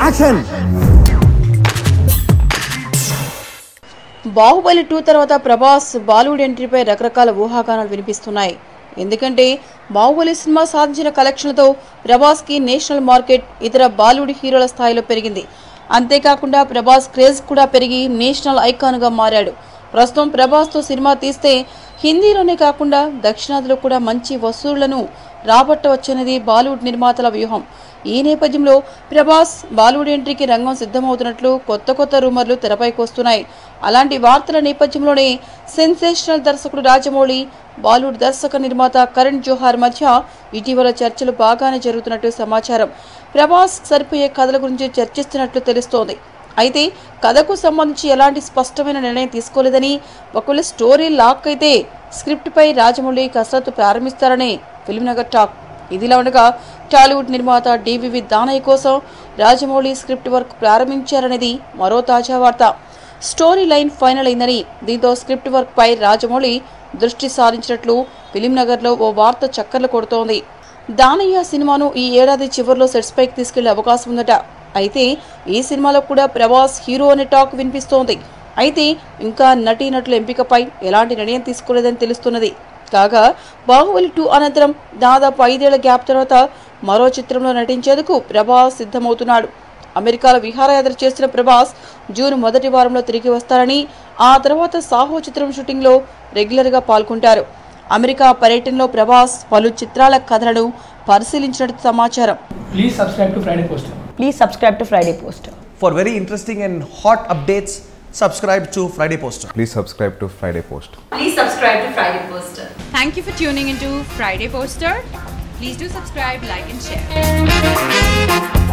Action. Baahubali 2 తర్వాత ప్రభాస్ బాలీవుడ్ ఎంట్రీపై రకరకాల ఊహాగానాలు వినిపిస్తున్నాయి. ఎందుకంటే బాహుబలి సినిమా సాధించిన కలెక్షన్లతో ప్రభాస్కి నేషనల్ మార్కెట్ ఇతర బాలీవుడ్ హీరోల స్థాయిలో పెరిగింది. అంతేకాకుండా ప్రభాస్ క్రేజ్ కూడా పెరిగి నేషనల్ ఐకాన్గా మారాడు. ప్రస్తుతం ప్రభాస్తో సినిమా తీస్తే హిందీలోనే కాకుండా దక్షిణాదిలో కూడా మంచి వసూళ్లను రాబట్టవచ్చనేది బాలీవుడ్ నిర్మాతల వ్యూహం. ఈ నేపథ్యంలో ప్రభాస్ బాలీవుడ్ ఎంట్రీకి రంగం సిద్ధమవుతున్నట్లు కొత్త రూమర్లు తెరపైకి వస్తున్నాయి. అలాంటి వార్తల నేపథ్యంలోనే సెన్సేషనల్ దర్శకుడు రాజమౌళి, బాలీవుడ్ దర్శక నిర్మాత కరణ్ జోహార్ మధ్య ఇటీవల చర్చలు బాగానే జరుగుతున్నట్టు సమాచారం. ప్రభాస్ సరిపోయే కథల గురించి చర్చిస్తున్నట్లు తెలుస్తోంది. అయితే కథకు సంబంధించి ఎలాంటి స్పష్టమైన నిర్ణయం తీసుకోలేదని, ఒకవేళ స్టోరీ లాక్ అయితే స్క్రిప్ట్పై రాజమౌళి కసరత్తు ప్రారంభిస్తారని ఫిల్మ్ నగర్ టాక్. ఇదిలా ఉండగా టాలీవుడ్ నిర్మాత డివివి దానయ్య కోసం రాజమౌళి స్క్రిప్ట్ వర్క్ ప్రారంభించారనేది మరో తాజా వార్త. స్టోరీ లైన్ ఫైనల్ అయిందని, దీంతో స్క్రిప్ట్ వర్క్ పై రాజమౌళి దృష్టి సారించినట్లు ఫిల్మ్ నగర్లో ఓ వార్త చక్కర్లు కొడుతోంది. దానయ్య సినిమాను ఈ ఏడాది చివరిలో సెట్స్ పైకి తీసుకెళ్లే అవకాశం ఉందట. అయితే ఈ సినిమాలో కూడా ప్రభాస్ హీరో అనే టాక్ వినిపిస్తోంది. అయితే ఇంకా నటీనటుల ఎంపికపై ఎలాంటి నిర్ణయం తీసుకోలేదని తెలుస్తున్నది. కాగా బాహుబలి 2 అనంతరం దాదాపు 5 ఏళ్ల గ్యాప్ తర్వాత మరో చిత్రంలో నటించేందుకు ప్రభాస్ సిద్ధమవుతున్నాడు. అమెరికాలో విహారయాత్ర చేస్తున్న ప్రభాస్ జూన్ మొదటి వారంలో తిరిగి వస్తారని, ఆ తర్వాత సాహో చిత్రం షూటింగ్లో రెగ్యులర్గా పాల్గొంటారు. అమెరికా పర్యటనలో ప్రభాస్ పలు చిత్రాల కథలను పరిశీలించినట్టు సమాచారం. Please subscribe to Friday Poster. Please subscribe to Friday Poster. For very interesting and hot updates, subscribe to Friday Poster. Please subscribe to Friday Poster. Please subscribe to Friday Poster. Thank you for tuning into Friday Poster. Please do subscribe, like and share.